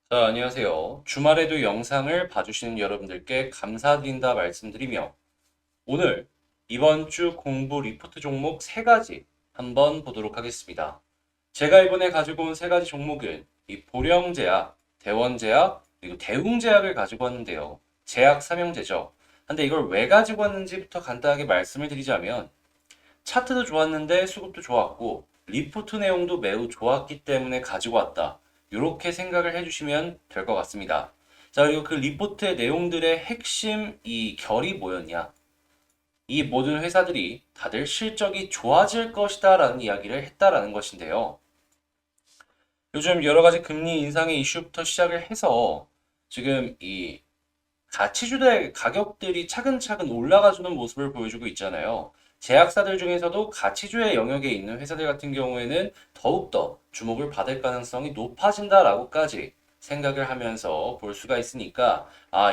자, 안녕하세요. 주말에도 영상을 봐주시는 여러분들께 감사드린다 말씀드리며 오늘 이번 주 공부 리포트 종목 세 가지 한번 보도록 하겠습니다. 제가 이번에 가지고 온 세 가지 종목은 이 보령제약, 대원제약, 그리고 대웅제약을 가지고 왔는데요. 제약 삼형제죠. 근데 이걸 왜 가지고 왔는지부터 간단하게 말씀을 드리자면 차트도 좋았는데 수급도 좋았고 리포트 내용도 매우 좋았기 때문에 가지고 왔다. 이렇게 생각을 해주시면 될 것 같습니다. 자, 그리고 그 리포트의 내용들의 핵심 이 결이 뭐였냐? 이 모든 회사들이 다들 실적이 좋아질 것이다 라는 이야기를 했다라는 것인데요. 요즘 여러 가지 금리 인상의 이슈부터 시작을 해서 지금 이 가치주들의 가격들이 차근차근 올라가주는 모습을 보여주고 있잖아요. 제약사들 중에서도 가치주의 영역에 있는 회사들 같은 경우에는 더욱더 주목을 받을 가능성이 높아진다라고까지 생각을 하면서 볼 수가 있으니까,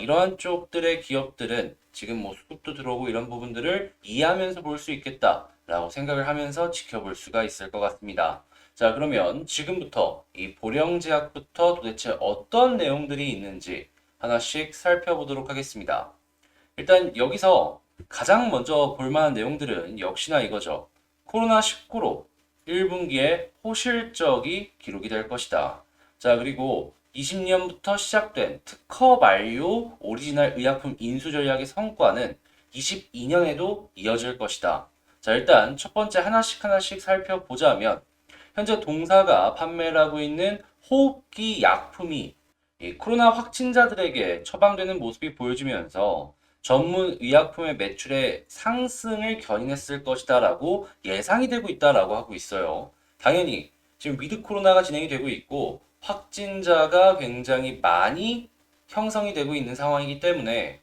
이러한 쪽들의 기업들은 지금 뭐 수급도 들어오고 이런 부분들을 이해하면서 볼 수 있겠다라고 생각을 하면서 지켜볼 수가 있을 것 같습니다. 자, 그러면 지금부터 이 보령제약부터 도대체 어떤 내용들이 있는지 하나씩 살펴보도록 하겠습니다. 일단 여기서 가장 먼저 볼 만한 내용들은 역시나 이거죠. 코로나19로 1분기에 호실적이 기록이 될 것이다. 자, 그리고 20년부터 시작된 특허 만료 오리지널 의약품 인수 전략의 성과는 22년에도 이어질 것이다. 자, 일단 첫 번째 하나씩 살펴보자면 현재 동사가 판매를 하고 있는 호흡기 약품이 이 코로나 확진자들에게 처방되는 모습이 보여지면서 전문 의약품의 매출의 상승을 견인했을 것이다라고 예상이 되고 있다라고 하고 있어요. 당연히 지금 위드 코로나가 진행이 되고 있고 확진자가 굉장히 많이 형성이 되고 있는 상황이기 때문에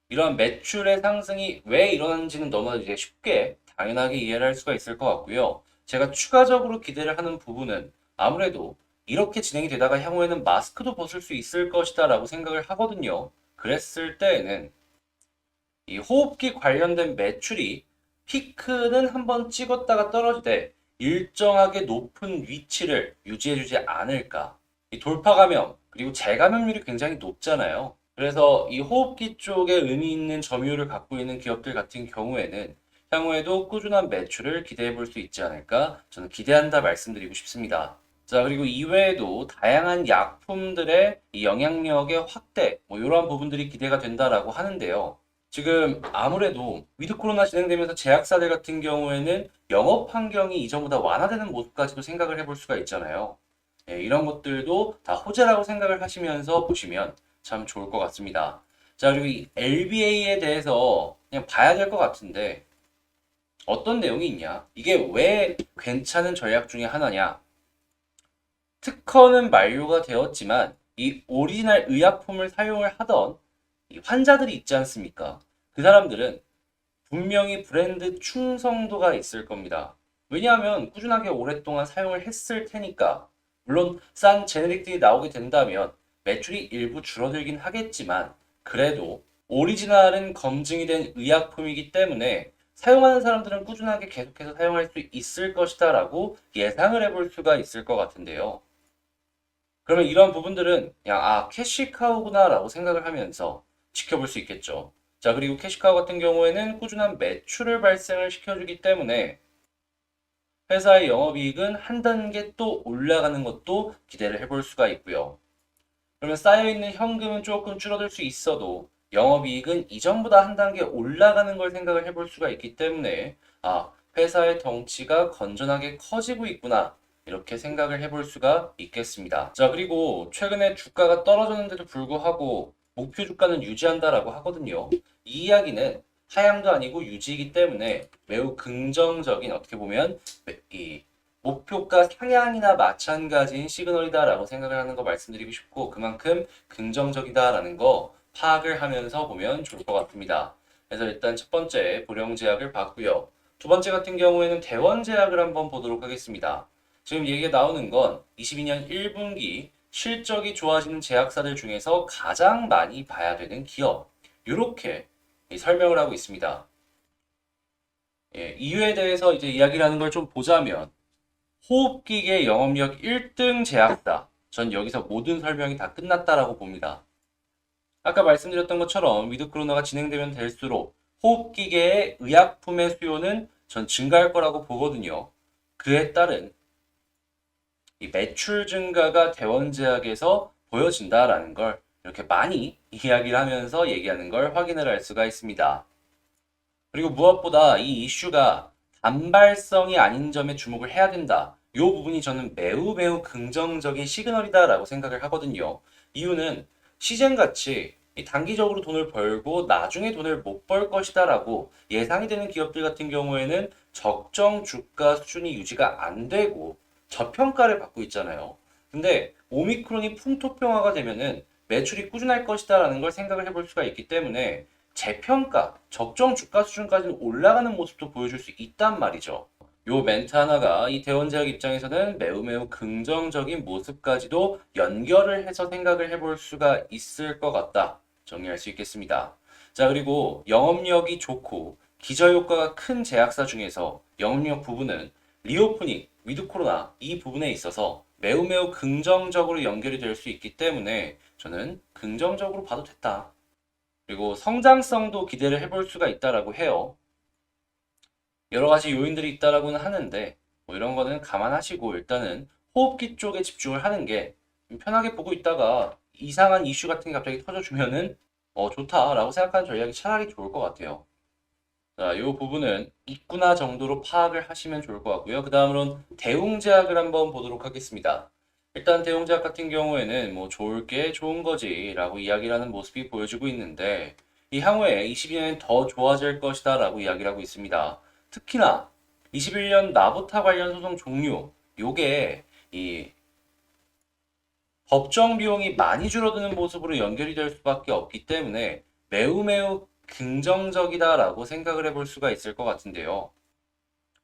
이러한 매출의 상승이 왜 일어나는지는 너무나 이제 쉽게 당연하게 이해를 할 수가 있을 것 같고요. 제가 추가적으로 기대를 하는 부분은 아무래도 이렇게 진행이 되다가 향후에는 마스크도 벗을 수 있을 것이다라고 생각을 하거든요. 그랬을 때에는 이 호흡기 관련된 매출이 피크는 한번 찍었다가 떨어지되 일정하게 높은 위치를 유지해주지 않을까. 이 돌파 감염 그리고 재감염률이 굉장히 높잖아요. 그래서 이 호흡기 쪽에 의미 있는 점유율을 갖고 있는 기업들 같은 경우에는 향후에도 꾸준한 매출을 기대해 볼 수 있지 않을까 저는 기대한다 말씀드리고 싶습니다. 자, 그리고 이외에도 다양한 약품들의 이 영향력의 확대, 뭐 이러한 부분들이 기대가 된다라고 하는데요. 지금 아무래도 위드 코로나 진행되면서 제약사들 같은 경우에는 영업 환경이 이전보다 완화되는 모습까지도 생각을 해볼 수가 있잖아요. 예, 이런 것들도 다 호재라고 생각을 하시면서 보시면 참 좋을 것 같습니다. 자, 그리고 이 LBA에 대해서 그냥 봐야 될 것 같은데 어떤 내용이 있냐? 이게 왜 괜찮은 전략 중에 하나냐? 특허는 만료가 되었지만 이 오리지널 의약품을 사용을 하던 이 환자들이 있지 않습니까? 그 사람들은 분명히 브랜드 충성도가 있을 겁니다. 왜냐하면 꾸준하게 오랫동안 사용을 했을 테니까. 물론 싼 제네릭들이 나오게 된다면 매출이 일부 줄어들긴 하겠지만 그래도 오리지널은 검증이 된 의약품이기 때문에 사용하는 사람들은 꾸준하게 계속해서 사용할 수 있을 것이다 라고 예상을 해볼 수가 있을 것 같은데요. 그러면 이런 부분들은 그냥 캐시카우구나 라고 생각을 하면서 지켜볼 수 있겠죠. 자, 그리고 캐시카우 같은 경우에는 꾸준한 매출을 발생을 시켜주기 때문에 회사의 영업이익은 한 단계 또 올라가는 것도 기대를 해볼 수가 있고요. 그러면 쌓여있는 현금은 조금 줄어들 수 있어도 영업이익은 이전보다 한 단계 올라가는 걸 생각을 해볼 수가 있기 때문에 회사의 덩치가 건전하게 커지고 있구나. 이렇게 생각을 해볼 수가 있겠습니다. 자, 그리고 최근에 주가가 떨어졌는데도 불구하고 목표 주가는 유지한다라고 하거든요. 이 이야기는 하향도 아니고 유지이기 때문에 매우 긍정적인 어떻게 보면 이 목표가 상향이나 마찬가지인 시그널이다라고 생각을 하는 거 말씀드리고 싶고 그만큼 긍정적이다라는 거 파악을 하면서 보면 좋을 것 같습니다. 그래서 일단 첫 번째 보령제약을 봤고요. 두 번째 같은 경우에는 대원제약을 한번 보도록 하겠습니다. 지금 얘기가 나오는 건 22년 1분기 실적이 좋아지는 제약사들 중에서 가장 많이 봐야 되는 기업. 이렇게 설명을 하고 있습니다. 예, 이유에 대해서 이제 이야기를 하는 걸 좀 보자면 호흡기계 영업력 1등 제약사. 전 여기서 모든 설명이 다 끝났다라고 봅니다. 아까 말씀드렸던 것처럼 위드 코로나가 진행되면 될수록 호흡기계의 의약품의 수요는 전 증가할 거라고 보거든요. 그에 따른 이 매출 증가가 대원제약에서 보여진다라는 걸 이렇게 많이 이야기를 하면서 얘기하는 걸 확인을 할 수가 있습니다. 그리고 무엇보다 이 이슈가 단발성이 아닌 점에 주목을 해야 된다. 이 부분이 저는 매우 매우 긍정적인 시그널이다라고 생각을 하거든요. 이유는 시젠같이 이 단기적으로 돈을 벌고 나중에 돈을 못 벌 것이다라고 예상이 되는 기업들 같은 경우에는 적정 주가 수준이 유지가 안 되고 저평가를 받고 있잖아요. 근데 오미크론이 풍토병화가 되면은 매출이 꾸준할 것이다라는 걸 생각을 해볼 수가 있기 때문에 재평가, 적정 주가 수준까지는 올라가는 모습도 보여줄 수 있단 말이죠. 요 멘트 하나가 이 대원제약 입장에서는 매우 매우 긍정적인 모습까지도 연결을 해서 생각을 해볼 수가 있을 것 같다. 정리할 수 있겠습니다. 자, 그리고 영업력이 좋고 기저효과가 큰 제약사 중에서 영업력 부분은 리오프닝, 위드 코로나 이 부분에 있어서 매우 매우 긍정적으로 연결이 될 수 있기 때문에 저는 긍정적으로 봐도 됐다. 그리고 성장성도 기대를 해볼 수가 있다라고 해요. 여러 가지 요인들이 있다라고는 하는데 뭐 이런 거는 감안하시고 일단은 호흡기 쪽에 집중을 하는 게 편하게 보고 있다가 이상한 이슈 같은 게 갑자기 터져주면은 좋다라고 생각하는 전략이 차라리 좋을 것 같아요. 자, 이 부분은 있구나 정도로 파악을 하시면 좋을 것 같고요. 그 다음으로는 대웅제약을 한번 보도록 하겠습니다. 일단 대웅제약 같은 경우에는 뭐 좋을 게 좋은 거지라고 이야기를 하는 모습이 보여지고 있는데 이 향후에 22년엔 더 좋아질 것이다 라고 이야기를 하고 있습니다. 특히나 21년 나부타 관련 소송 종료 요게 이 법정 비용이 많이 줄어드는 모습으로 연결이 될 수밖에 없기 때문에 매우 매우 긍정적이다라고 생각을 해볼 수가 있을 것 같은데요.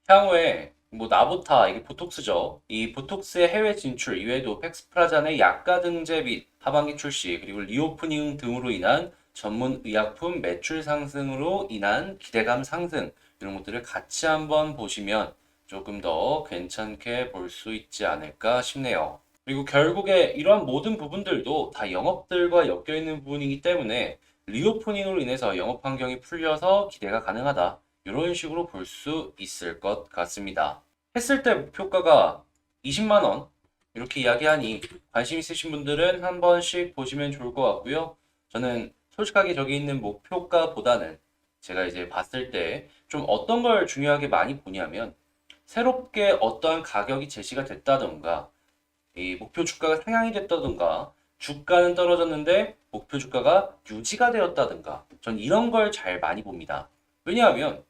향후에 뭐 나보타 이게 보톡스죠. 이 보톡스의 해외 진출 이외에도 팩스프라잔의 약가 등재 및 하반기 출시 그리고 리오프닝 등으로 인한 전문 의약품 매출 상승으로 인한 기대감 상승 이런 것들을 같이 한번 보시면 조금 더 괜찮게 볼 수 있지 않을까 싶네요. 그리고 결국에 이러한 모든 부분들도 다 영업들과 엮여 있는 부분이기 때문에 리오프닝으로 인해서 영업 환경이 풀려서 기대가 가능하다. 이런 식으로 볼 수 있을 것 같습니다. 했을 때 목표가가 20만 원 이렇게 이야기하니 관심 있으신 분들은 한 번씩 보시면 좋을 것 같고요. 저는 솔직하게 저기 있는 목표가보다는 제가 이제 봤을 때 좀 어떤 걸 중요하게 많이 보냐면 새롭게 어떠한 가격이 제시가 됐다던가 이 목표 주가가 상향이 됐다든가 주가는 떨어졌는데 목표 주가가 유지가 되었다든가 전 이런 걸 잘 많이 봅니다. 왜냐하면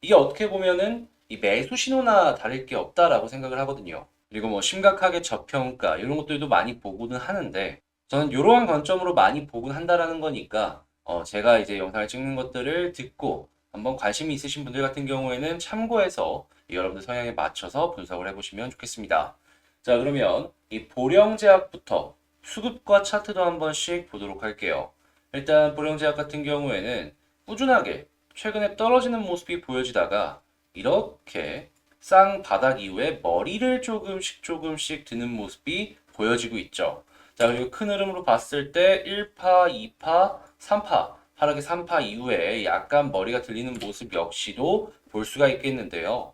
이게 어떻게 보면은 이 매수 신호나 다를 게 없다라고 생각을 하거든요. 그리고 뭐 심각하게 저평가 이런 것들도 많이 보고는 하는데 저는 이러한 관점으로 많이 보곤 한다라는 거니까 제가 이제 영상을 찍는 것들을 듣고 한번 관심이 있으신 분들 같은 경우에는 참고해서 여러분들 성향에 맞춰서 분석을 해보시면 좋겠습니다. 자, 그러면 이 보령제약부터 수급과 차트도 한 번씩 보도록 할게요. 일단 보령제약 같은 경우에는 꾸준하게 최근에 떨어지는 모습이 보여지다가 이렇게 쌍바닥 이후에 머리를 조금씩 드는 모습이 보여지고 있죠. 자, 그리고 큰 흐름으로 봤을 때 1파, 2파, 3파, 하락의 3파 이후에 약간 머리가 들리는 모습 역시도 볼 수가 있겠는데요.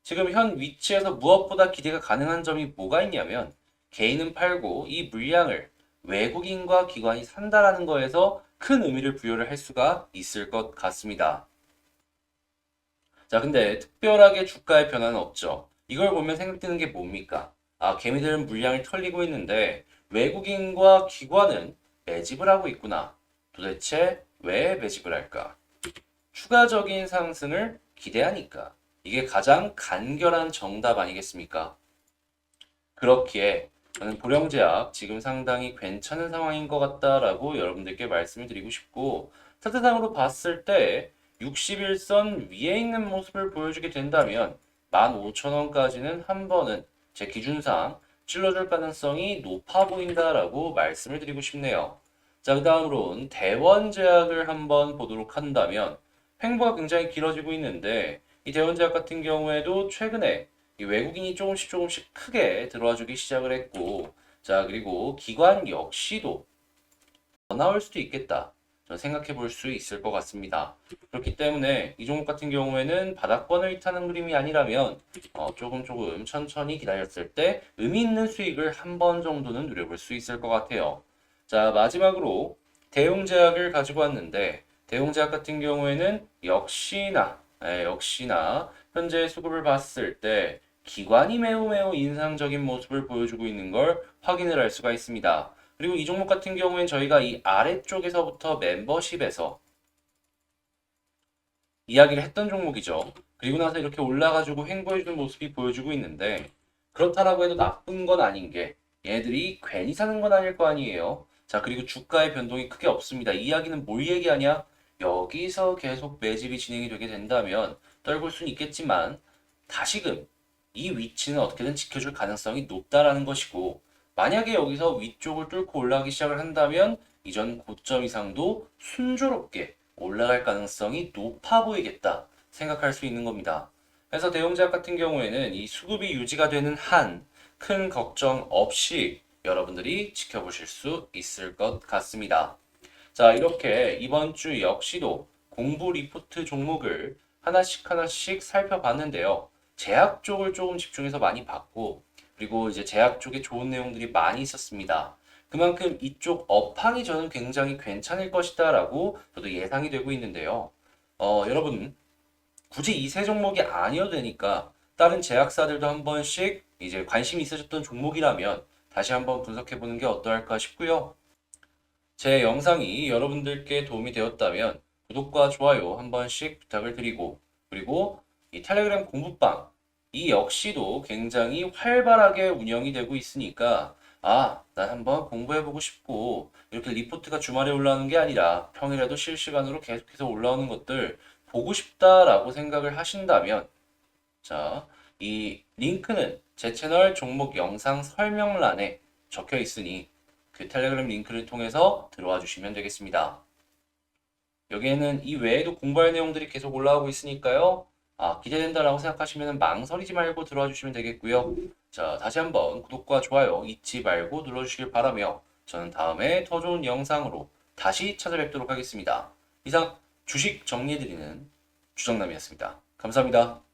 지금 현 위치에서 무엇보다 기대가 가능한 점이 뭐가 있냐면 개인은 팔고 이 물량을 외국인과 기관이 산다라는 거에서 큰 의미를 부여를 할 수가 있을 것 같습니다. 자, 근데 특별하게 주가의 변화는 없죠. 이걸 보면 생각드는 게 뭡니까? 아, 개미들은 물량을 털리고 있는데 외국인과 기관은 매집을 하고 있구나. 도대체 왜 매집을 할까? 추가적인 상승을 기대하니까. 이게 가장 간결한 정답 아니겠습니까? 그렇기에 저는 보령제약 지금 상당히 괜찮은 상황인 것 같다라고 여러분들께 말씀을 드리고 싶고 차트상으로 봤을 때 61선 위에 있는 모습을 보여주게 된다면 15,000원까지는 한 번은 제 기준상 찔러줄 가능성이 높아 보인다라고 말씀을 드리고 싶네요. 자, 그 다음으로는 대원제약을 한번 보도록 한다면 횡보가 굉장히 길어지고 있는데 이 대원제약 같은 경우에도 최근에 이 외국인이 조금씩 크게 들어와 주기 시작을 했고 자, 그리고 기관 역시도 더 나올 수도 있겠다. 저는 생각해 볼 수 있을 것 같습니다. 그렇기 때문에 이 종목 같은 경우에는 바닥권을 타는 그림이 아니라면 조금 천천히 기다렸을 때 의미 있는 수익을 한 번 정도는 누려볼 수 있을 것 같아요. 자, 마지막으로 대웅제약을 가지고 왔는데 대웅제약 같은 경우에는 역시나 현재 수급을 봤을 때 기관이 매우 인상적인 모습을 보여주고 있는 걸 확인을 할 수가 있습니다. 그리고 이 종목 같은 경우엔 저희가 이 아래쪽에서부터 멤버십에서 이야기를 했던 종목이죠. 그리고 나서 이렇게 올라가지고 횡보해주는 모습이 보여주고 있는데 그렇다라고 해도 나쁜 건 아닌 게 얘들이 괜히 사는 건 아닐 거 아니에요. 자, 그리고 주가의 변동이 크게 없습니다. 이 이야기는 뭘 얘기하냐? 여기서 계속 매집이 진행이 되게 된다면 떨굴 수는 있겠지만 다시금 이 위치는 어떻게든 지켜줄 가능성이 높다라는 것이고 만약에 여기서 위쪽을 뚫고 올라가기 시작을 한다면 이전 고점 이상도 순조롭게 올라갈 가능성이 높아 보이겠다 생각할 수 있는 겁니다. 그래서 대웅제약 같은 경우에는 이 수급이 유지가 되는 한 큰 걱정 없이 여러분들이 지켜보실 수 있을 것 같습니다. 자, 이렇게 이번 주 역시도 공부 리포트 종목을 하나씩 살펴봤는데요. 제약 쪽을 조금 집중해서 많이 봤고, 그리고 이제 제약 쪽에 좋은 내용들이 많이 있었습니다. 그만큼 이쪽 업황이 저는 굉장히 괜찮을 것이다라고 저도 예상이 되고 있는데요. 여러분, 굳이 이 세 종목이 아니어도 되니까 다른 제약사들도 한 번씩 이제 관심이 있으셨던 종목이라면 다시 한번 분석해 보는 게 어떠할까 싶고요. 제 영상이 여러분들께 도움이 되었다면 구독과 좋아요 한 번씩 부탁을 드리고 그리고 이 텔레그램 공부방 이 역시도 굉장히 활발하게 운영이 되고 있으니까 난 한번 공부해보고 싶고 이렇게 리포트가 주말에 올라오는 게 아니라 평일에도 실시간으로 계속해서 올라오는 것들 보고 싶다라고 생각을 하신다면 자, 이 링크는 제 채널 종목 영상 설명란에 적혀 있으니 그 텔레그램 링크를 통해서 들어와 주시면 되겠습니다. 여기에는 이 외에도 공부할 내용들이 계속 올라오고 있으니까요. 기대된다라고 생각하시면 망설이지 말고 들어와 주시면 되겠고요. 자, 다시 한번 구독과 좋아요 잊지 말고 눌러주시길 바라며 저는 다음에 더 좋은 영상으로 다시 찾아뵙도록 하겠습니다. 이상 주식 정리해드리는 주정남이었습니다. 감사합니다.